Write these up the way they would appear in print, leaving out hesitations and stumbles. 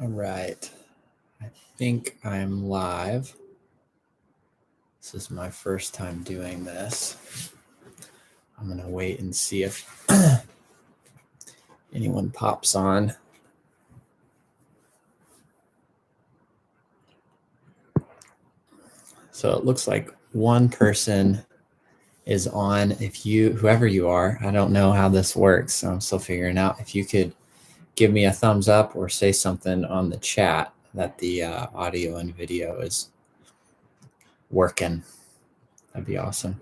All right. I think I'm live. This is my first time doing this. I'm going to wait and see if anyone pops on. So it looks like one person is on. Whoever you are, I don't know how this works, so I'm still figuring out. If you could give me a thumbs up or say something on the chat that the audio and video is working, that'd be awesome.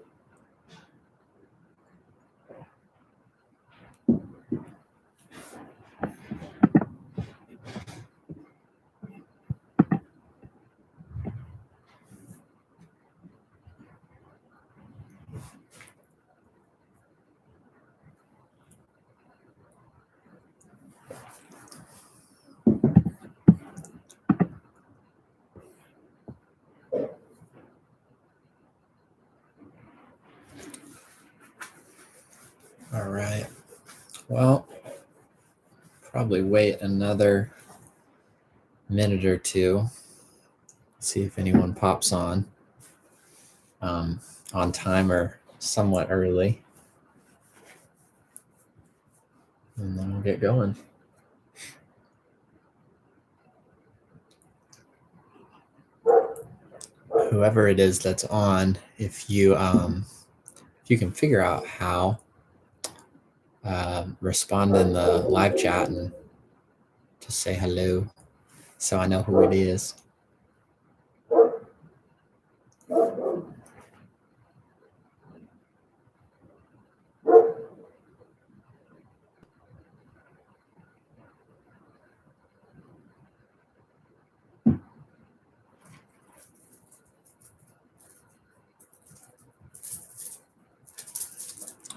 All right. Well, probably wait another minute or two, see if anyone pops on time or somewhat early, and then we'll get going. Whoever it is that's on, if you can figure out how, respond in the live chat and just say hello so I know who it is.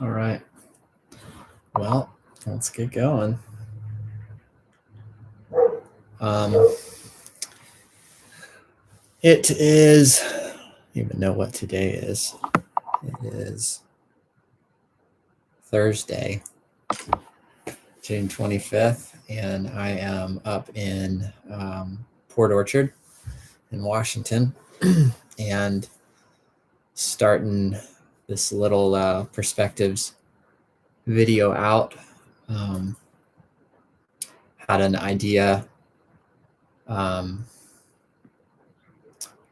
All right. Well, let's get going. It is, I don't even know what today is. It is Thursday, June 25th, and I am up in Port Orchard in Washington and starting this little perspectives video out. Had an idea.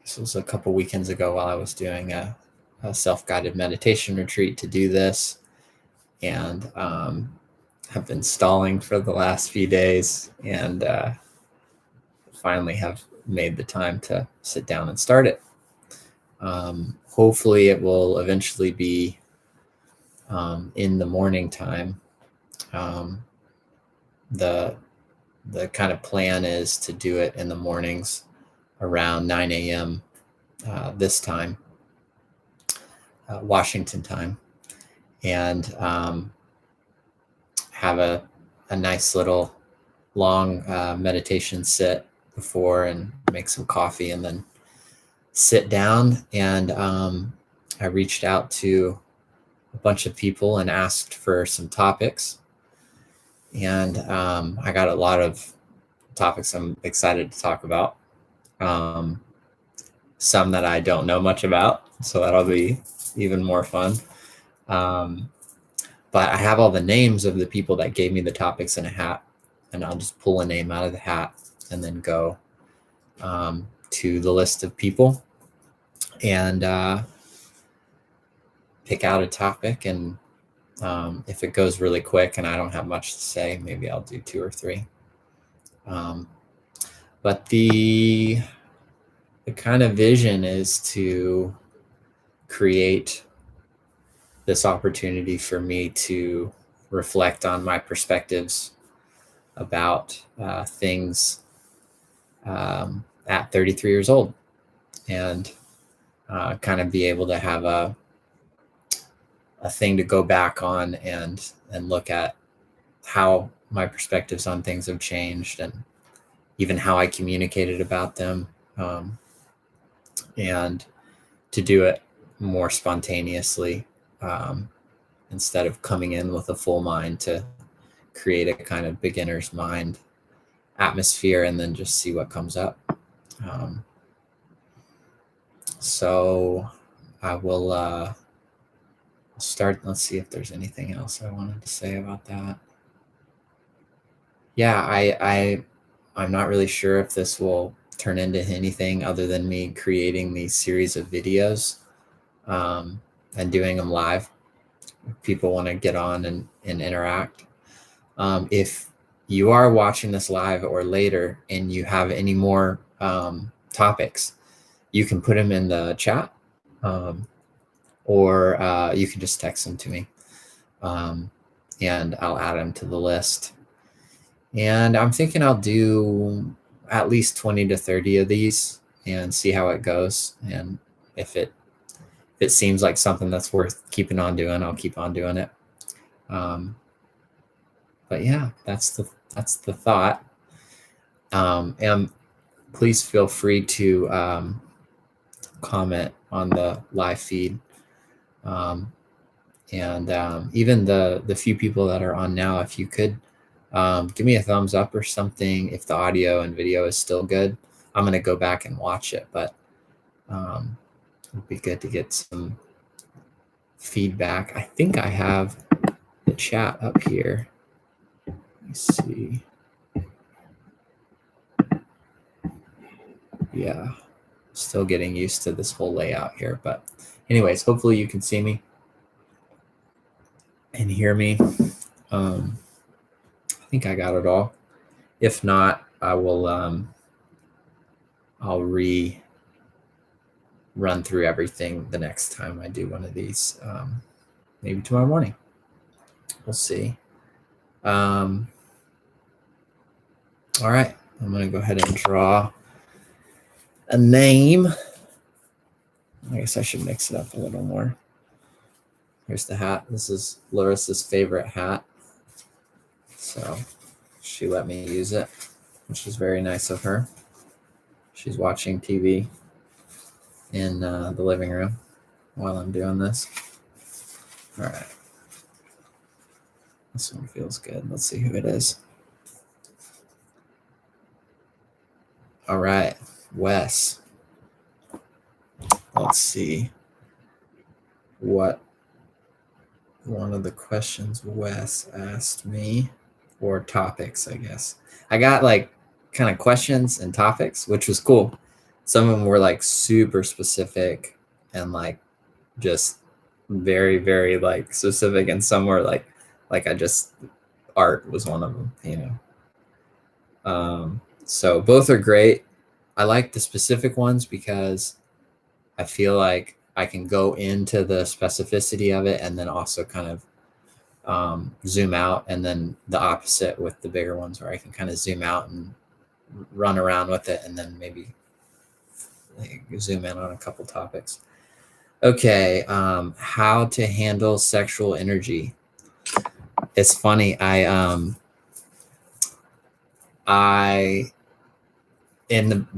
This was a couple weekends ago while I was doing a self-guided meditation retreat to do this, and have been stalling for the last few days, and finally have made the time to sit down and start it. Hopefully it will eventually be in the morning time. The kind of plan is to do it in the mornings around 9 a.m. This time, Washington time, and have a nice little long meditation sit before, and make some coffee, and then sit down. And I reached out to a bunch of people and asked for some topics, and I got a lot of topics I'm excited to talk about. Some that I don't know much about, so that'll be even more fun. But I have all the names of the people that gave me the topics in a hat, and I'll just pull a name out of the hat and then go to the list of people and pick out a topic. And if it goes really quick and I don't have much to say, maybe I'll do 2 or 3. But the kind of vision is to create this opportunity for me to reflect on my perspectives about things at 33 years old, and kind of be able to have a thing to go back on and look at how my perspectives on things have changed, and even how I communicated about them, and to do it more spontaneously, instead of coming in with a full mind, to create a kind of beginner's mind atmosphere and then just see what comes up. So I will start. Let's see if there's anything else I wanted to say about that. Yeah, I'm not really sure if this will turn into anything other than me creating these series of videos and doing them live. If people want to get on and interact. If you are watching this live or later and you have any more topics, you can put them in the chat or you can just text them to me and I'll add them to the list. And I'm thinking I'll do at least 20 to 30 of these and see how it goes. And if it seems like something that's worth keeping on doing, I'll keep on doing it. But yeah, that's the thought. And please feel free to comment on the live feed. And even the few people that are on now, if you could give me a thumbs up or something if the audio and video is still good. I'm going to go back and watch it, but it'd be good to get some feedback. I think I have the chat up here. Let me see. Yeah, still getting used to this whole layout here, but anyways, hopefully you can see me and hear me. I think I got it all. If not, I will I'll run through everything the next time I do one of these, maybe tomorrow morning. We'll see. All right, I'm going to go ahead and draw a name. I guess I should mix it up a little more. Here's the hat. This is Larissa's favorite hat. So she let me use it, which is very nice of her. She's watching TV in the living room while I'm doing this. All right. This one feels good. Let's see who it is. All right, Wes. Let's see what one of the questions Wes asked me, or topics, I guess. I got like kind of questions and topics, which was cool. Some of them were like super specific and like just very, very like specific, and some were like I just, art was one of them, you know. So both are great. I like the specific ones because I feel like I can go into the specificity of it and then also kind of zoom out, and then the opposite with the bigger ones where I can kind of zoom out and run around with it and then maybe zoom in on a couple topics. Okay, how to handle sexual energy. It's funny,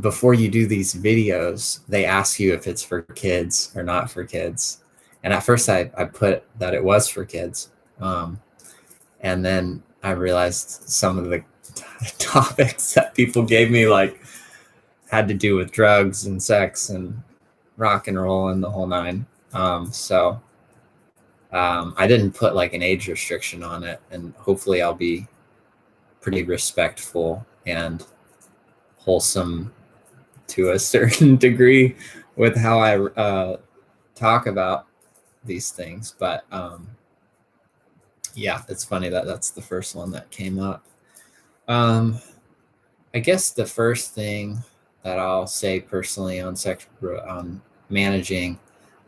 before you do these videos, they ask you if it's for kids or not for kids. And at first I put that it was for kids. And then I realized some of the topics that people gave me like had to do with drugs and sex and rock and roll and the whole nine. So I didn't put like an age restriction on it, and hopefully I'll be pretty respectful and wholesome to a certain degree with how I talk about these things. But yeah, it's funny that that's the first one that came up. I guess the first thing that I'll say personally on managing,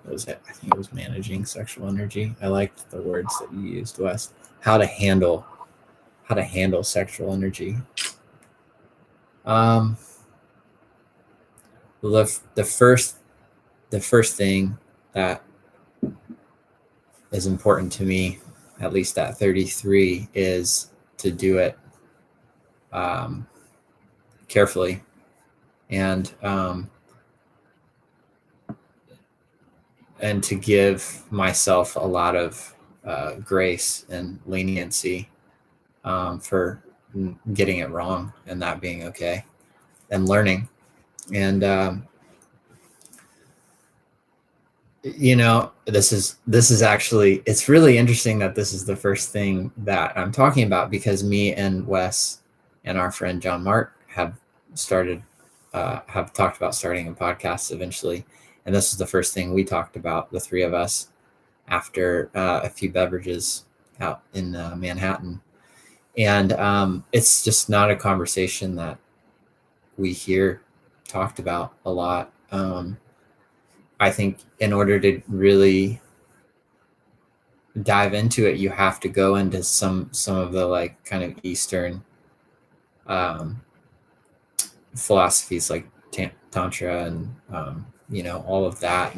I think it was managing sexual energy. I liked the words that you used, Wes. How to handle sexual energy. The first thing that is important to me, at least at 33, is to do it carefully and to give myself a lot of grace and leniency for getting it wrong and that being okay, and learning. And this is actually, it's really interesting that this is the first thing that I'm talking about, because me and Wes and our friend John Mark have talked about starting a podcast eventually. And this is the first thing we talked about, the three of us, after a few beverages out in Manhattan. And it's just not a conversation that we hear talked about a lot. I think in order to really dive into it, you have to go into some of the like kind of Eastern philosophies like Tantra and all of that,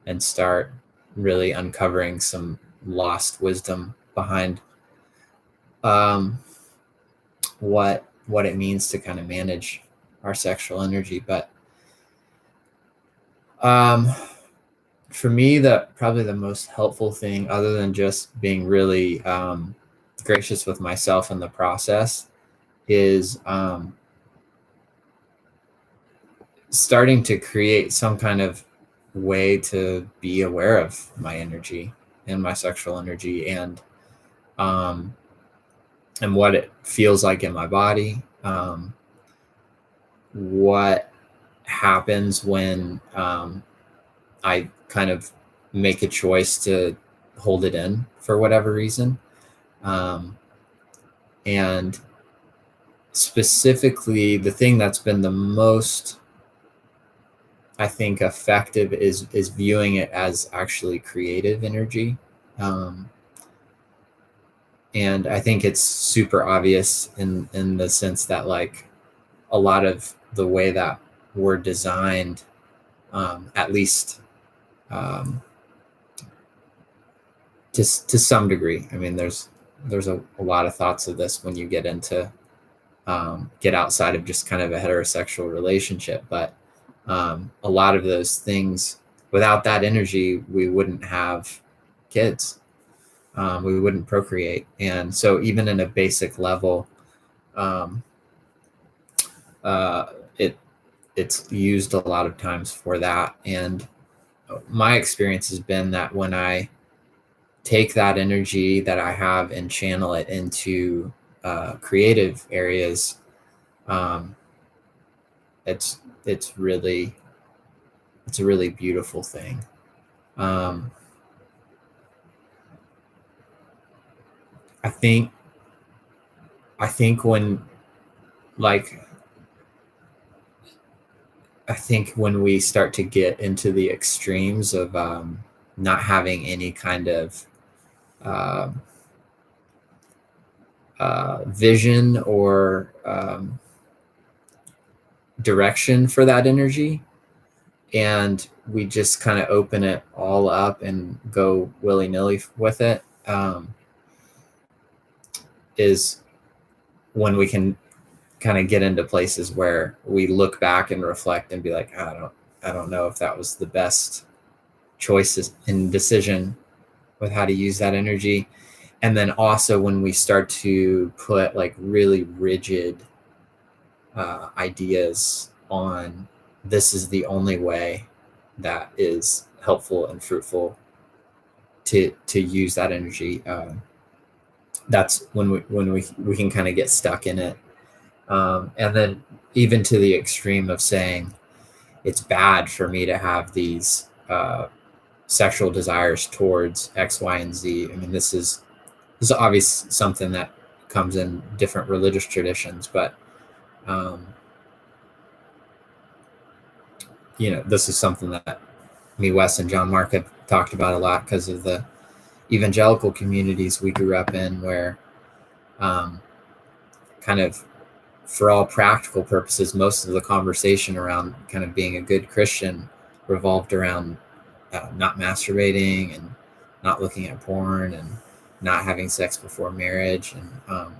and start really uncovering some lost wisdom behind what it means to kind of manage our sexual energy. But for me, probably the most helpful thing, other than just being really gracious with myself in the process, is starting to create some kind of way to be aware of my energy and my sexual energy, and what it feels like in my body, what happens when I kind of make a choice to hold it in for whatever reason. And specifically, the thing that's been the most, I think, effective is viewing it as actually creative energy. And I think it's super obvious in the sense that, like, a lot of the way that we're designed, at least to some degree. I mean, there's a lot of thoughts of this when you get into get outside of just kind of a heterosexual relationship. But a lot of those things, without that energy, we wouldn't have kids. We wouldn't procreate. And so even in a basic level, it's used a lot of times for that. And my experience has been that when I take that energy that I have and channel it into creative areas, it's a really beautiful thing. I think when, like, I think when we start to get into the extremes of not having any kind of vision or direction for that energy, and we just kind of open it all up and go willy-nilly with it, is when we can kind of get into places where we look back and reflect and be like, I don't know if that was the best choices and decision with how to use that energy. And then also when we start to put like really rigid ideas on, this is the only way that is helpful and fruitful to use that energy. That's when we can kind of get stuck in it. And then even to the extreme of saying it's bad for me to have these sexual desires towards X, Y, and Z. I mean, this is obviously something that comes in different religious traditions, but this is something that me, Wes, and John Mark have talked about a lot because of the evangelical communities we grew up in, where kind of, for all practical purposes, most of the conversation around kind of being a good Christian revolved around not masturbating and not looking at porn and not having sex before marriage. And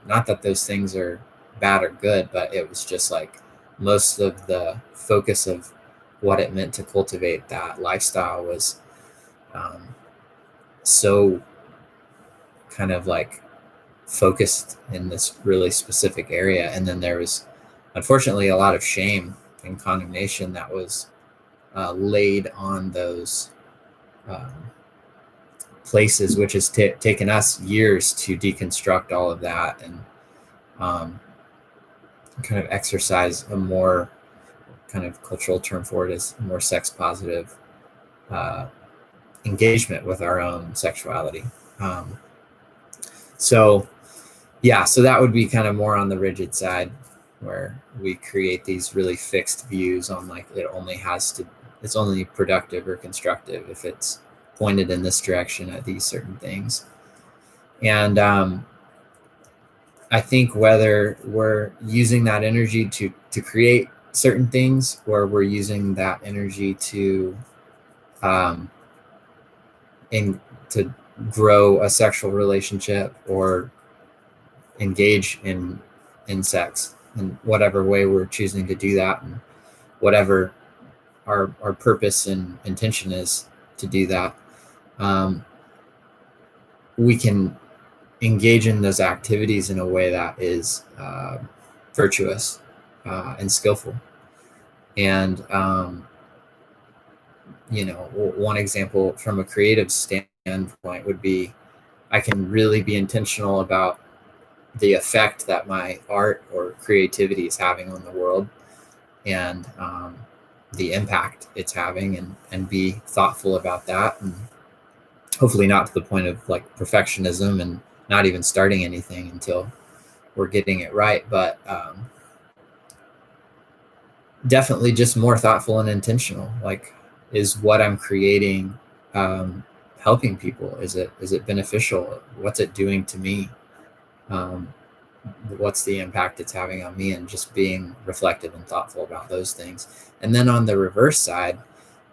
not that those things are bad or good, but it was just like most of the focus of what it meant to cultivate that lifestyle was so kind of like focused in this really specific area. And then there was, unfortunately, a lot of shame and condemnation that was laid on those places, which has taken us years to deconstruct all of that and kind of exercise a more kind of cultural term for it is more sex positive engagement with our own sexuality. So that would be kind of more on the rigid side, where we create these really fixed views on like it's only productive or constructive if it's pointed in this direction at these certain things. And I think whether we're using that energy to create certain things, or we're using that energy to to grow a sexual relationship or engage in sex in whatever way we're choosing to do that, and whatever our purpose and intention is to do that, we can engage in those activities in a way that is virtuous and skillful. And one example from a creative standpoint would be, I can really be intentional about the effect that my art or creativity is having on the world, and the impact it's having, and be thoughtful about that, and hopefully not to the point of like perfectionism and not even starting anything until we're getting it right, but definitely just more thoughtful and intentional. Like, is what I'm creating helping people? Is it beneficial? What's it doing to me? What's the impact it's having on me? And just being reflective and thoughtful about those things. And then on the reverse side,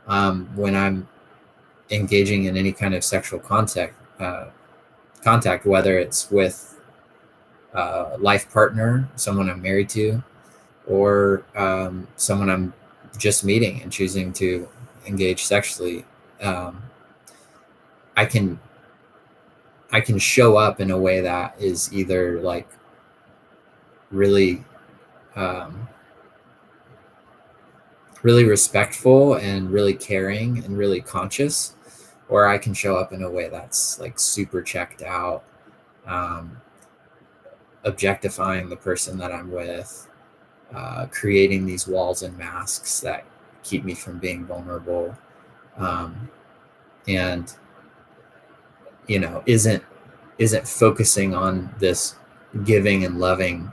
when I'm engaging in any kind of sexual contact, whether it's with a life partner, someone I'm married to, or someone I'm just meeting and choosing to engage sexually, I can show up in a way that is either like really really respectful and really caring and really conscious, or I can show up in a way that's like super checked out, objectifying the person that I'm with, creating these walls and masks that keep me from being vulnerable, and isn't focusing on this giving and loving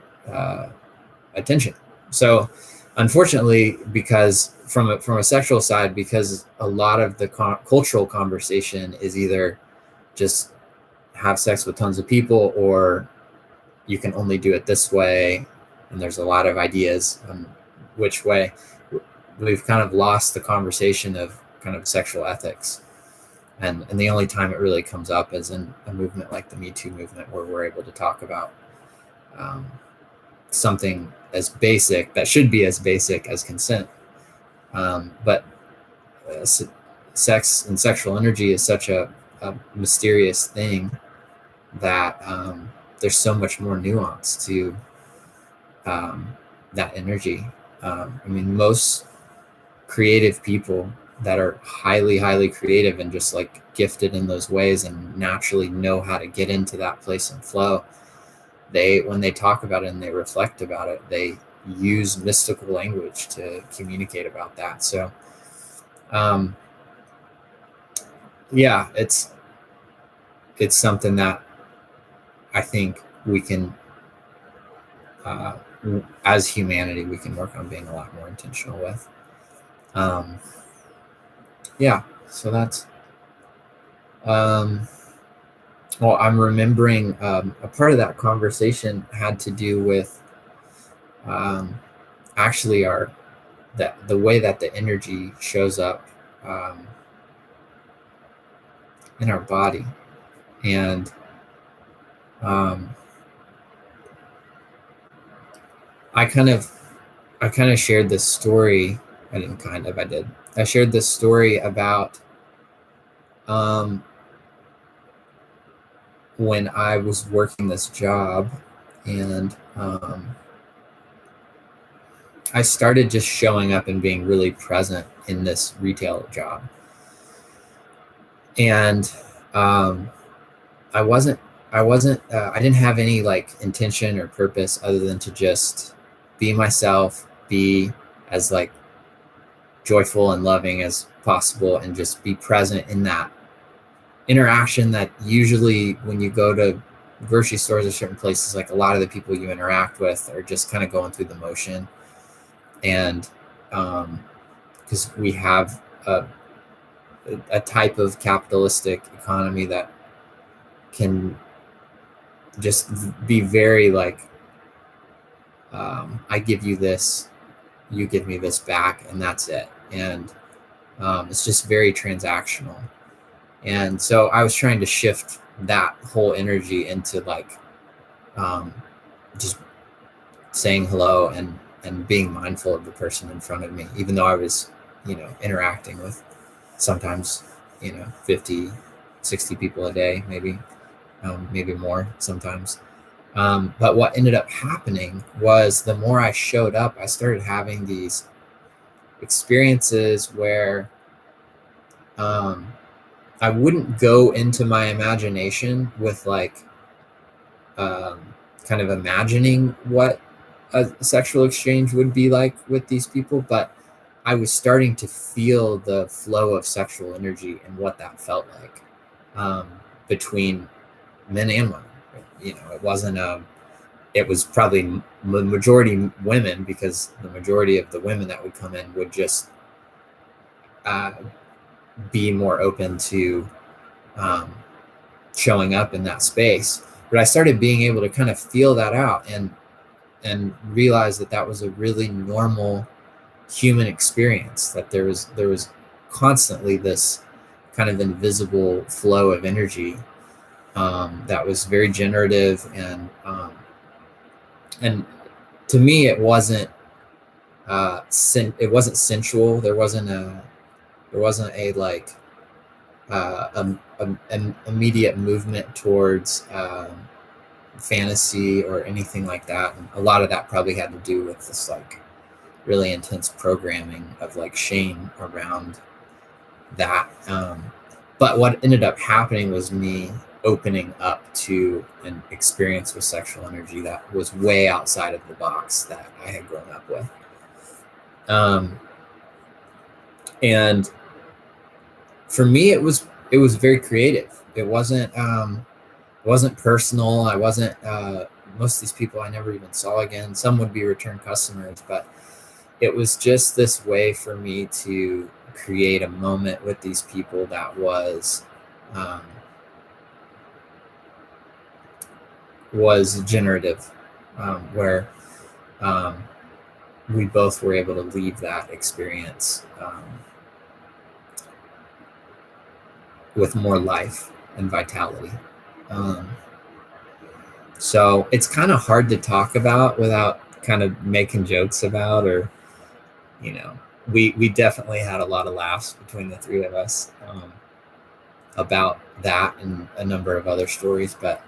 attention. So unfortunately, because from a sexual side, because a lot of the cultural conversation is either just have sex with tons of people, or you can only do it this way, and there's a lot of ideas on which way, we've kind of lost the conversation of kind of sexual ethics. And the only time it really comes up is in a movement like the Me Too movement, where we're able to talk about something as basic, that should be as basic as consent. But sex and sexual energy is such a mysterious thing that there's so much more nuance to that energy. I mean, most creative people that are highly, highly creative and just like gifted in those ways and naturally know how to get into that place and flow, when they talk about it and they reflect about it, they use mystical language to communicate about that. So it's something that I think we can, as humanity, we can work on being a lot more intentional with. So that's well, I'm remembering a part of that conversation had to do with actually the way that the energy shows up in our body. And I kind of shared this story. I did. I shared this story about when I was working this job, and I started just showing up and being really present in this retail job. And I didn't have any like intention or purpose other than to just be myself, be as like joyful and loving as possible, and just be present in that interaction that usually when you go to grocery stores or certain places, like a lot of the people you interact with are just kind of going through the motion. And because we have a type of capitalistic economy that can just be very like, I give you this, you give me this back, and that's it. And it's just very transactional. And so I was trying to shift that whole energy into like just saying hello and being mindful of the person in front of me, even though I was, interacting with sometimes, 50, 60 people a day, maybe more sometimes. But what ended up happening was the more I showed up, I started having these experiences where I wouldn't go into my imagination with like kind of imagining what a sexual exchange would be like with these people, but I was starting to feel the flow of sexual energy and what that felt like between men and women. It wasn't it was probably majority women, because the majority of the women that would come in would just be more open to showing up in that space. But I started being able to kind of feel that out and realize that that was a really normal human experience, that there was constantly this kind of invisible flow of energy that was very generative, and to me it wasn't it wasn't sensual. There wasn't a like an immediate movement towards fantasy or anything like that. And a lot of that probably had to do with this like really intense programming of like shame around that. But what ended up happening was me opening up to an experience with sexual energy that was way outside of the box that I had grown up with. And for me, it was very creative. It wasn't personal. I wasn't most of these people I never even saw again. Some would be return customers, but it was just this way for me to create a moment with these people that was generative, where we both were able to leave that experience with more life and vitality. So it's kind of hard to talk about without kind of making jokes about, or, we definitely had a lot of laughs between the three of us about that and a number of other stories. But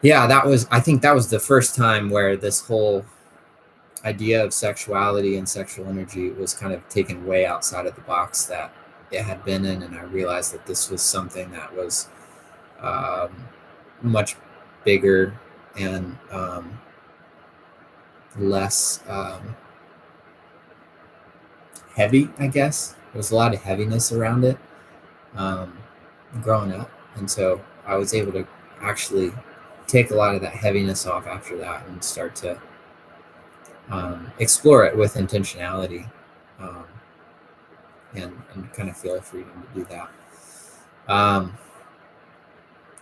yeah, I think that was the first time where this whole idea of sexuality and sexual energy was kind of taken way outside of the box that it had been in. And I realized that this was something that was much bigger and less heavy, I guess. There was a lot of heaviness around it growing up. And so I was able to actually take a lot of that heaviness off after that and start to explore it with intentionality, and kind of feel a freedom to do that.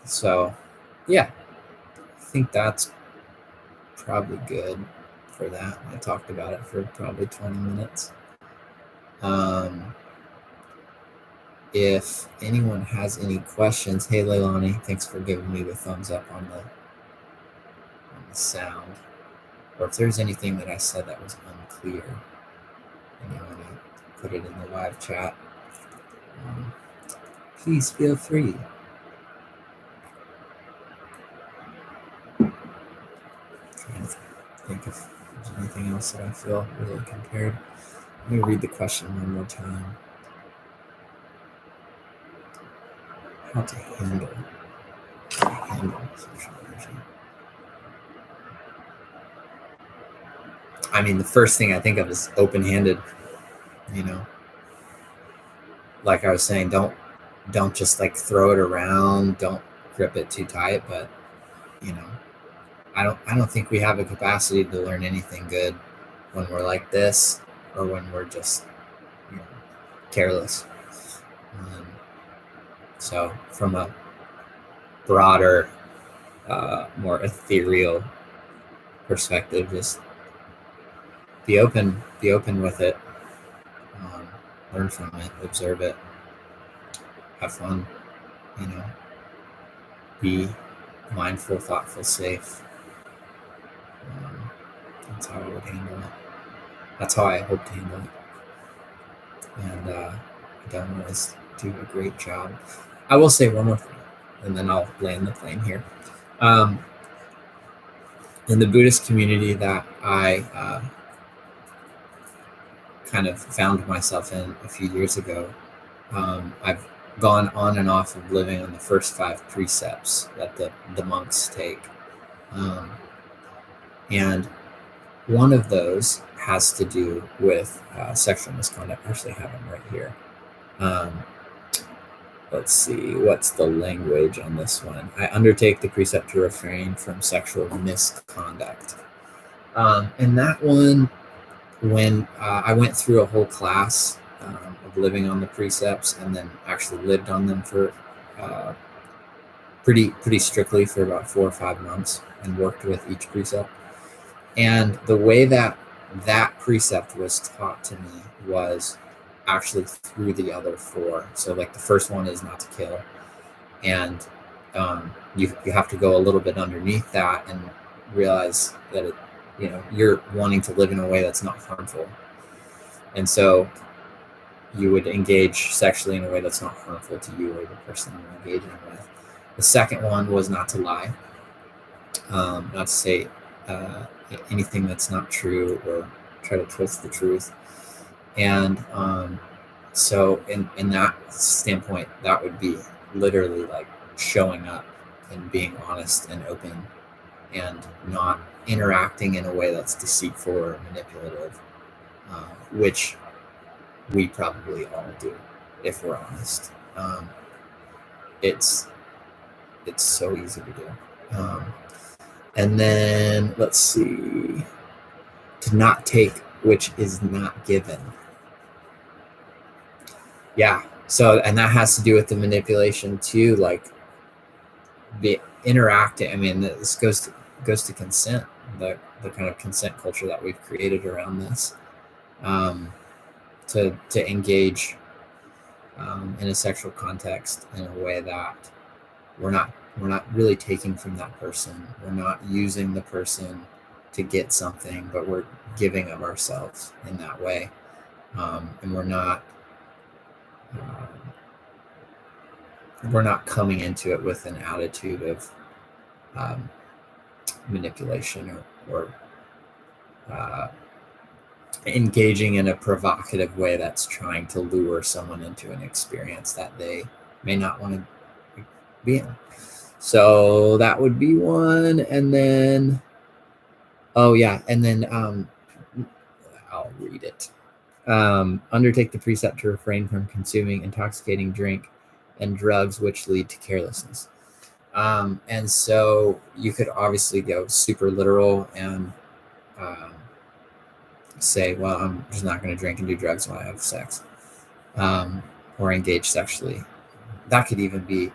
So yeah, I think that's probably good for that. I talked about it for probably 20 minutes. If anyone has any questions, hey Leilani, thanks for giving me the thumbs up on the sound. Or if there's anything that I said that was unclear and you want to put it in the live chat, please feel free. else that I feel really compared. Let me read the question one more time. How to handle sexual energy. I mean, the first thing I think of is open-handed. You know, like I was saying, don't just like throw it around. Don't grip it too tight. But you know, I don't think we have a capacity to learn anything good when we're like this, or when we're just, you know, careless. So from a broader, more ethereal perspective, just be open with it, learn from it, observe it, have fun, you know, be mindful, thoughtful, safe. That's how I would handle it. That's how I hope to handle it. And I don't always do a great job. I will say one more thing, and then I'll land the plane here. In the Buddhist community that I kind of found myself in a few years ago, I've gone on and off of living on the first 5 precepts that the monks take. And one of those has to do with sexual misconduct. I actually have them right here. Let's see, what's the language on this one? I undertake the precept to refrain from sexual misconduct. And that one, when I went through a whole class of living on the precepts, and then actually lived on them for pretty strictly for about 4 or 5 months, and worked with each precept. And the way that precept was taught to me was actually through the other 4. So like the first one is not to kill, and you have to go a little bit underneath that and realize that it, you know, you're wanting to live in a way that's not harmful, and so you would engage sexually in a way that's not harmful to you or the person you're engaging with. The second one was not to lie, not to say anything that's not true or try to twist the truth. And so in that standpoint, that would be literally like showing up and being honest and open, and not interacting in a way that's deceitful or manipulative, which we probably all do if we're honest. It's so easy to do. And then let's see, to not take which is not given. Yeah. So, and that has to do with the manipulation too, like be interacting. I mean, this goes to consent, the kind of consent culture that we've created around this, to engage in a sexual context in a way that we're not really taking from that person. We're not using the person to get something, but we're giving of ourselves in that way. And we're not coming into it with an attitude of manipulation or engaging in a provocative way that's trying to lure someone into an experience that they may not want to be in. So that would be one. And then, oh yeah, and then I'll read it. Undertake the precept to refrain from consuming intoxicating drink and drugs which lead to carelessness. And so you could obviously go super literal and say, well, I'm just not going to drink and do drugs while I have sex, or engage sexually. That could even be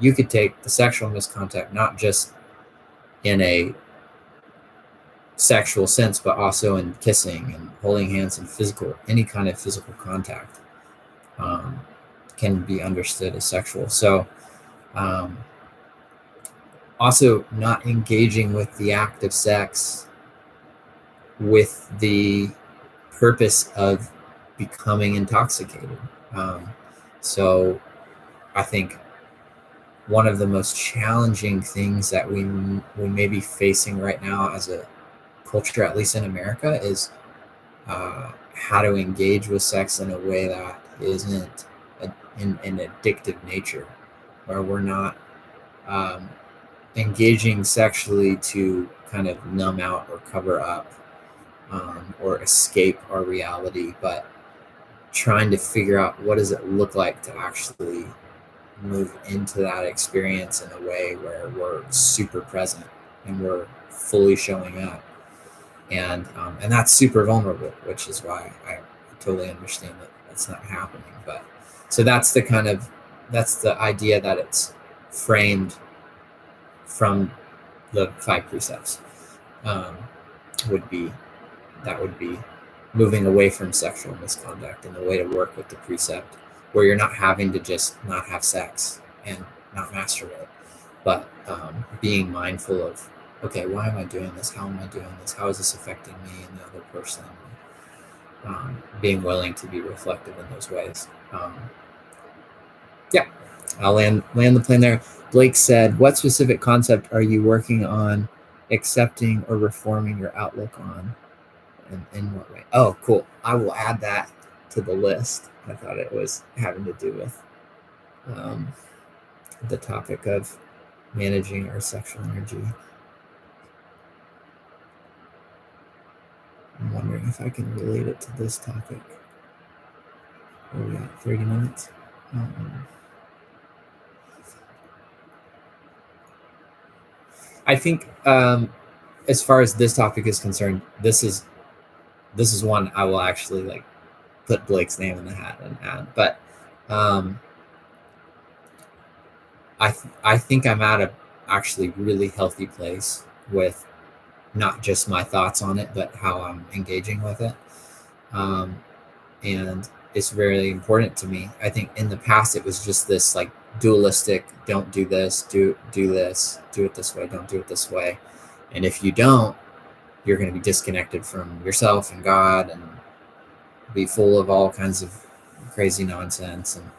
you could take the sexual misconduct not just in a sexual sense, but also in kissing and holding hands and any kind of physical contact can be understood as sexual. So also not engaging with the act of sex with the purpose of becoming intoxicated. So I think one of the most challenging things that we may be facing right now as a culture, at least in America, is how to engage with sex in a way that isn't an addictive nature, where we're not engaging sexually to kind of numb out or cover up or escape our reality, but trying to figure out what does it look like to actually move into that experience in a way where we're super present and we're fully showing up, and that's super vulnerable, which is why I totally understand that that's not happening. But so that's the idea that it's framed from the 5 precepts. Would be moving away from sexual misconduct, and the way to work with the precept where you're not having to just not have sex and not masturbate, but being mindful of, okay, why am I doing this? How am I doing this? How is this affecting me and the other person? Being willing to be reflective in those ways. Yeah, I'll land the plane there. Blake said, what specific concept are you working on accepting or reforming your outlook on? And in what way? Oh, cool. I will add that to the list. I thought it was having to do with the topic of managing our sexual energy. I'm wondering if I can relate it to this topic. Oh, we got 30 minutes. I think as far as this topic is concerned, this is one I will actually like put Blake's name in the hat and add. But I think I'm at a actually really healthy place with not just my thoughts on it, but how I'm engaging with it. And it's very important to me. I think in the past it was just this like dualistic, don't do this, do this, do it this way, don't do it this way. And if you don't, you're going to be disconnected from yourself and God and be full of all kinds of crazy nonsense. And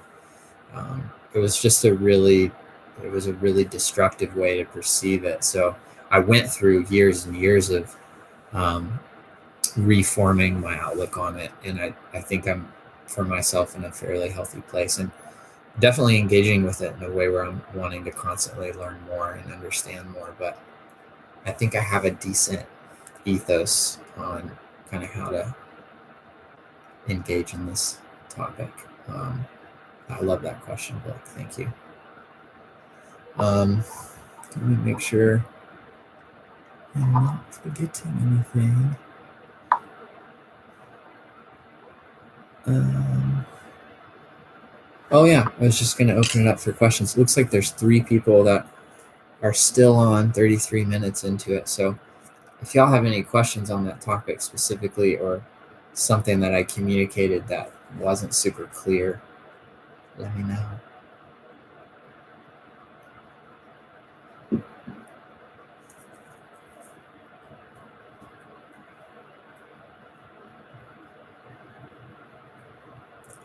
it was a really destructive way to perceive it. So I went through years and years of reforming my outlook on it. And I think I'm, for myself, in a fairly healthy place, and definitely engaging with it in a way where I'm wanting to constantly learn more and understand more. But I think I have a decent ethos on kind of how to engage in this topic. I love that question, Blake. Thank you. Let me make sure I'm not forgetting anything. Oh yeah, I was just going to open it up for questions. It looks like there's 3 people that are still on, 33 minutes into it. So if y'all have any questions on that topic specifically, or something that I communicated that wasn't super clear, let me know.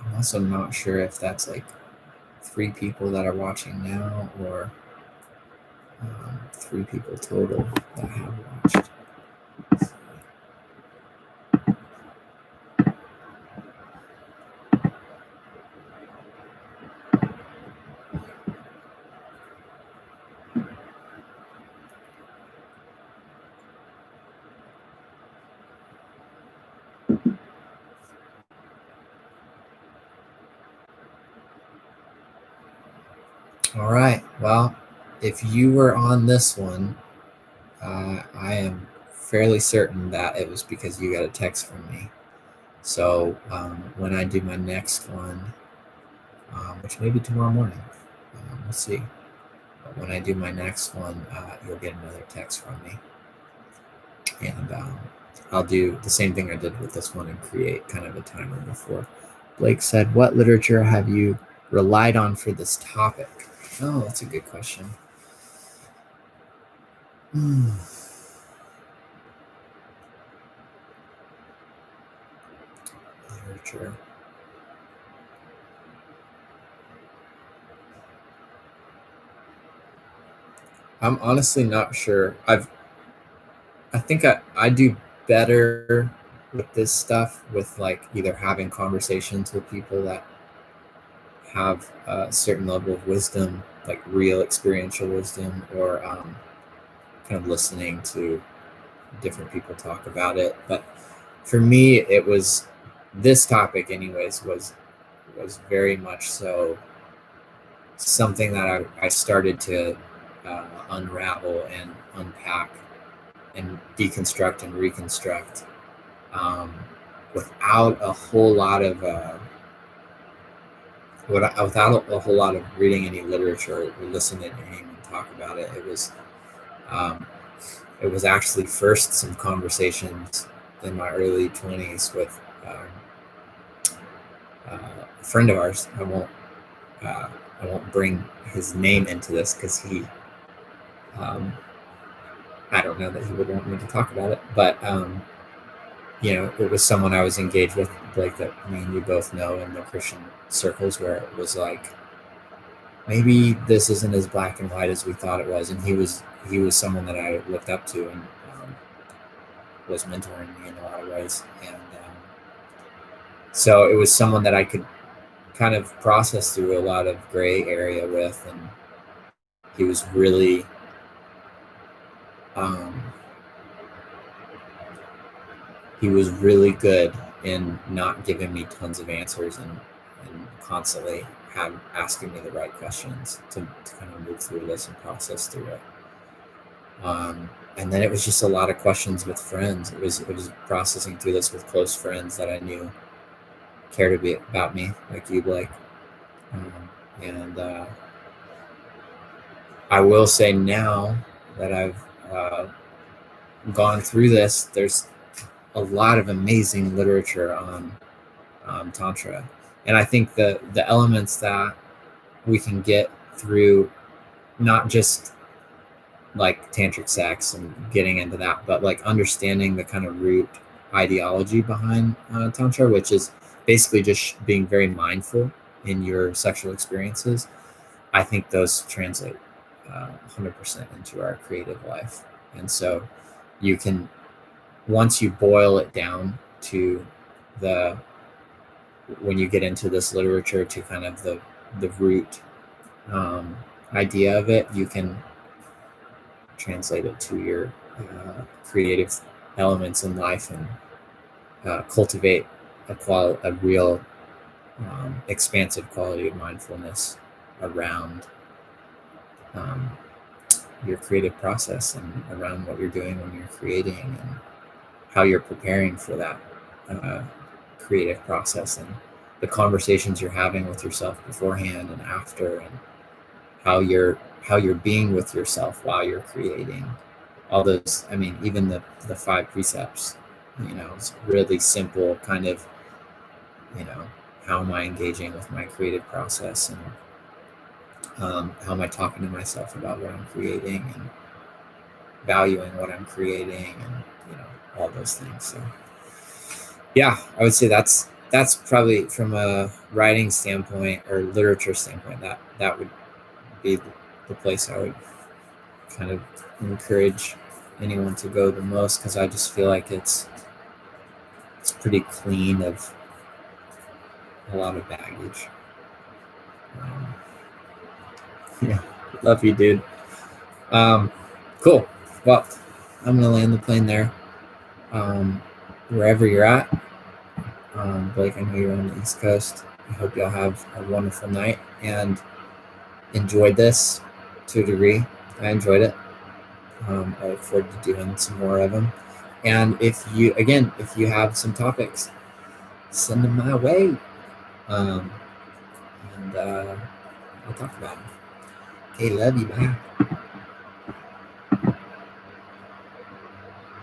I'm also not sure if that's like 3 people that are watching now, or 3 people total that have watched. All right. Well, if you were on this one, I am fairly certain that it was because you got a text from me. So when I do my next one, which may be tomorrow morning, we'll see. But when I do my next one, you'll get another text from me. And I'll do the same thing I did with this one and create kind of a timer before. Blake said, what literature have you relied on for this topic? Oh, that's a good question. Literature. I'm honestly not sure. I think I do better with this stuff with like either having conversations with people that have a certain level of wisdom, like real experiential wisdom, or kind of listening to different people talk about it. But for me, it was this topic, anyways, was very much so something that I started to unravel and unpack and deconstruct and reconstruct without a whole lot of without a whole lot of reading any literature or listening to anyone talk about it. It was actually first some conversations in my early 20s with a friend of ours. I won't bring his name into this because he I don't know that he would want me to talk about it, but it was someone I was engaged with, Blake, that me and you both know in the Christian circles, where it was like, maybe this isn't as black and white as we thought it was. And he was someone that I looked up to and was mentoring me in a lot of ways. And so it was someone that I could kind of process through a lot of gray area with. And he was really good in not giving me tons of answers and constantly asking me the right questions to kind of move through this and process through it. And then it was just a lot of questions with friends. It was processing through this with close friends that I knew cared about me, like you, Blake. And I will say now that I've gone through this, there's a lot of amazing literature on Tantra. And I think the elements that we can get through, not just like tantric sex and getting into that, but like understanding the kind of root ideology behind Tantra, which is basically just being very mindful in your sexual experiences. I think those translate 100% into our creative life. And so you can, once you boil it down to when you get into this literature, to kind of the root idea of it, you can translate it to your creative elements in life and cultivate a real expansive quality of mindfulness around your creative process and around what you're doing when you're creating and how you're preparing for that creative process, and the conversations you're having with yourself beforehand and after, and how you're being with yourself while you're creating. All those, I mean, even the 5 precepts, it's really simple kind of, how am I engaging with my creative process, and how am I talking to myself about what I'm creating and valuing what I'm creating, and all those things. So yeah, I would say that's probably, from a writing standpoint or literature standpoint, that would be the place I would kind of encourage anyone to go the most, because I just feel like it's pretty clean of a lot of baggage. Yeah, love you, dude. Cool. Well, I'm gonna land the plane there. Wherever you're at, Blake, I know you're on the East Coast. I hope y'all have a wonderful night and enjoyed this to a degree. I enjoyed it. I look forward to doing some more of them. And if you have some topics, send them my way. And I'll talk about them. Okay, love you. Bye.